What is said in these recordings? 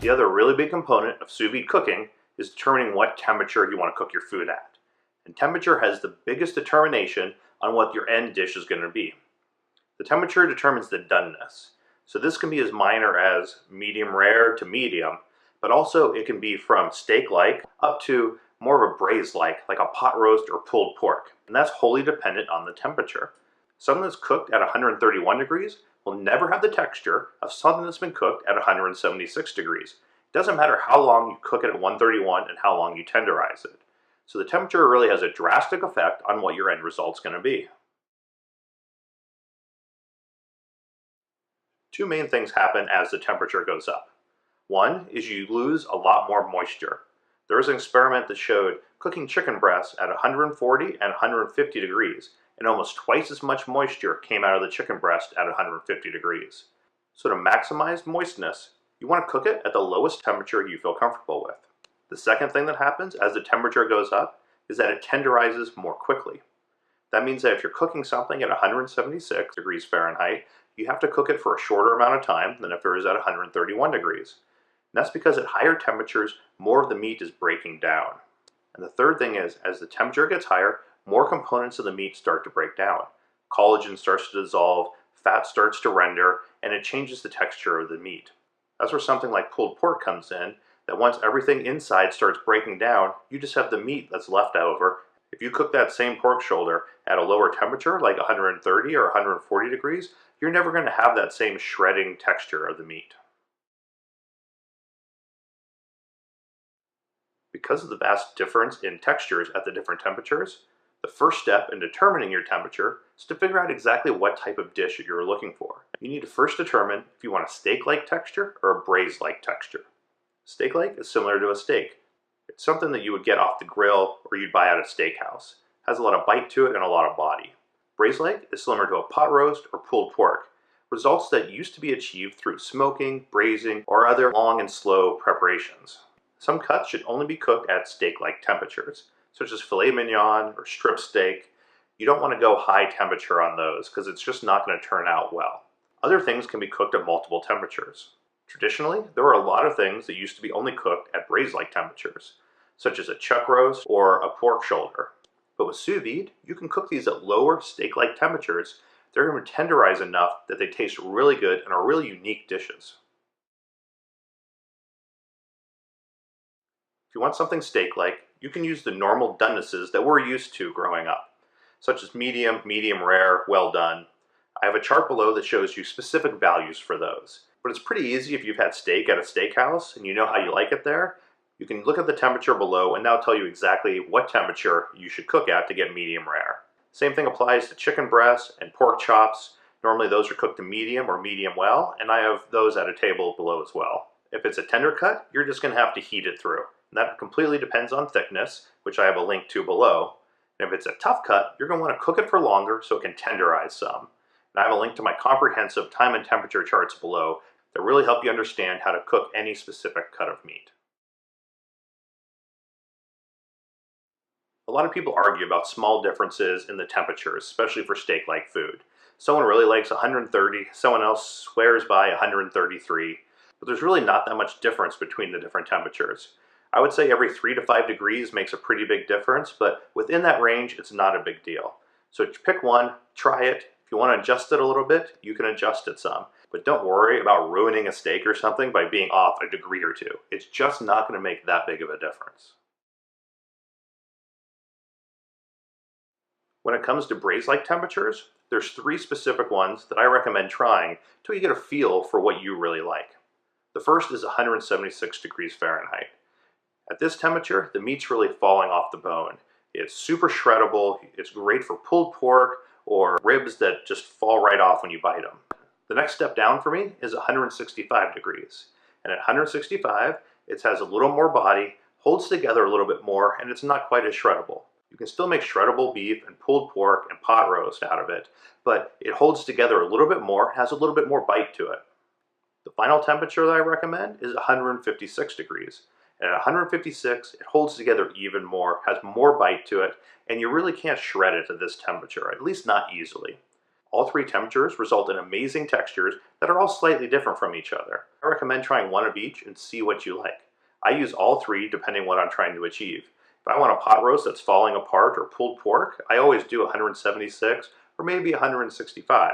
The other really big component of sous vide cooking is determining what temperature you want to cook your food at. And temperature has the biggest determination on what your end dish is going to be. The temperature determines the doneness. So this can be as minor as medium rare to medium, but also it can be from steak-like up to more of a braised-like a pot roast or pulled pork. And that's wholly dependent on the temperature. Something that's cooked at 131 degrees will never have the texture of something that's been cooked at 176 degrees. It doesn't matter how long you cook it at 131 and how long you tenderize it. So the temperature really has a drastic effect on what your end result's going to be. Two main things happen as the temperature goes up. One is you lose a lot more moisture. There was an experiment that showed cooking chicken breasts at 140 and 150 degrees, and almost twice as much moisture came out of the chicken breast at 150 degrees. So to maximize moistness, you want to cook it at the lowest temperature you feel comfortable with. The second thing that happens as the temperature goes up is that it tenderizes more quickly. That means that if you're cooking something at 176 degrees Fahrenheit, you have to cook it for a shorter amount of time than if it was at 131 degrees. And that's because at higher temperatures, more of the meat is breaking down. And the third thing is, as the temperature gets higher, more components of the meat start to break down. Collagen starts to dissolve, fat starts to render, and it changes the texture of the meat. That's where something like pulled pork comes in, that once everything inside starts breaking down, you just have the meat that's left over. If you cook that same pork shoulder at a lower temperature, like 130 or 140 degrees, you're never going to have that same shredding texture of the meat. Because of the vast difference in textures at the different temperatures, the first step in determining your temperature is to figure out exactly what type of dish you're looking for. You need to first determine if you want a steak-like texture or a braised-like texture. Steak-like is similar to a steak. It's something that you would get off the grill or you'd buy at a steakhouse. It has a lot of bite to it and a lot of body. Braised-like is similar to a pot roast or pulled pork, results that used to be achieved through smoking, braising, or other long and slow preparations. Some cuts should only be cooked at steak-like temperatures, such as filet mignon or strip steak. You don't want to go high temperature on those because it's just not going to turn out well. Other things can be cooked at multiple temperatures. Traditionally, there were a lot of things that used to be only cooked at braised-like temperatures, such as a chuck roast or a pork shoulder. But with sous vide, you can cook these at lower steak-like temperatures. They're going to tenderize enough that they taste really good and are really unique dishes. If you want something steak-like, you can use the normal donenesses that we're used to growing up, such as medium, medium rare, well done. I have a chart below that shows you specific values for those. But it's pretty easy if you've had steak at a steakhouse and you know how you like it there. You can look at the temperature below and that'll tell you exactly what temperature you should cook at to get medium rare. Same thing applies to chicken breasts and pork chops. Normally those are cooked to medium or medium well, and I have those at a table below as well. If it's a tender cut, you're just going to have to heat it through. And that completely depends on thickness, which I have a link to below. And if it's a tough cut, you're going to want to cook it for longer so it can tenderize some. And I have a link to my comprehensive time and temperature charts below that really help you understand how to cook any specific cut of meat. A lot of people argue about small differences in the temperatures, especially for steak-like food. Someone really likes 130, someone else swears by 133, but there's really not that much difference between the different temperatures. I would say every 3 to 5 degrees makes a pretty big difference, but within that range, it's not a big deal. So pick one, try it. If you want to adjust it a little bit, you can adjust it some. But don't worry about ruining a steak or something by being off a degree or two. It's just not going to make that big of a difference. When it comes to braised-like temperatures, there's 3 specific ones that I recommend trying till you get a feel for what you really like. The first is 176 degrees Fahrenheit. At this temperature, the meat's really falling off the bone. It's super shreddable, it's great for pulled pork or ribs that just fall right off when you bite them. The next step down for me is 165 degrees. And at 165, it has a little more body, holds together a little bit more, and it's not quite as shreddable. You can still make shreddable beef and pulled pork and pot roast out of it, but it holds together a little bit more, has a little bit more bite to it. The final temperature that I recommend is 156 degrees. And at 156, it holds together even more, has more bite to it, and you really can't shred it at this temperature, at least not easily. All three temperatures result in amazing textures that are all slightly different from each other. I recommend trying one of each and see what you like. I use all three depending on what I'm trying to achieve. If I want a pot roast that's falling apart or pulled pork, I always do 176 or maybe 165.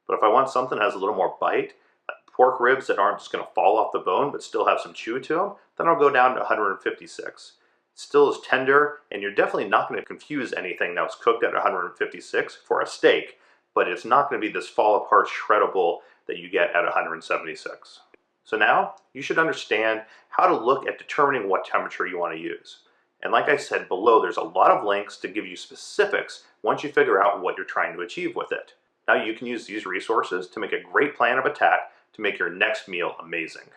But if I want something that has a little more bite, like pork ribs that aren't just going to fall off the bone but still have some chew to them, then I'll go down to 156. Still is tender, and you're definitely not going to confuse anything that was cooked at 156 for a steak, but it's not going to be this fall apart shreddable that you get at 176. So now you should understand how to look at determining what temperature you want to use. And like I said below, there's a lot of links to give you specifics once you figure out what you're trying to achieve with it. Now you can use these resources to make a great plan of attack to make your next meal amazing.